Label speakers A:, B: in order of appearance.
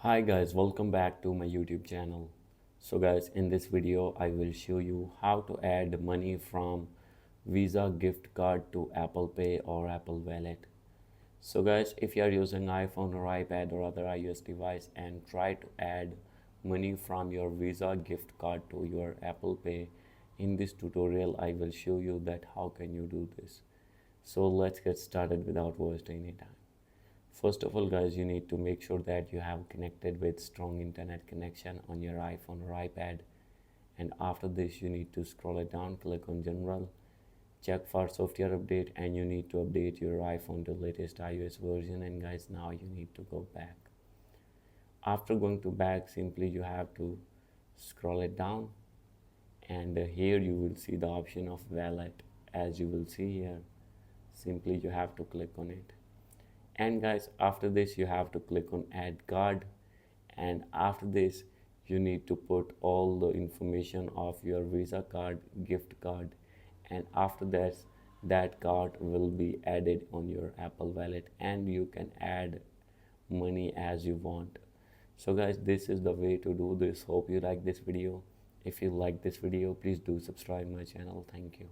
A: Hi guys, welcome back to my YouTube channel. So guys, in this video I will show you how to add money from Visa gift card to Apple Pay or Apple Wallet. So guys, if you are using iPhone or iPad or other iOS device and try to add money from your Visa gift card to your Apple Pay, in this tutorial I will show you that how can you do this. So let's get started without wasting any time. First of all guys, you need to make sure that you have connected with strong internet connection on your iPhone or iPad, and after this you need to scroll it down, click on general, check for software update, and you need to update your iPhone to latest iOS version. And guys, now you need to go back. After going to back, simply you have to scroll it down, and here you will see the option of wallet. As you will see here, simply you have to click on it. And guys, after this you have to click on add card, and after this you need to put all the information of your Visa card, gift card, and after that card will be added on your Apple Wallet, and you can add money as you want. So guys, this is the way to do this. Hope you like this video. If you like this video, please do subscribe my channel. Thank you.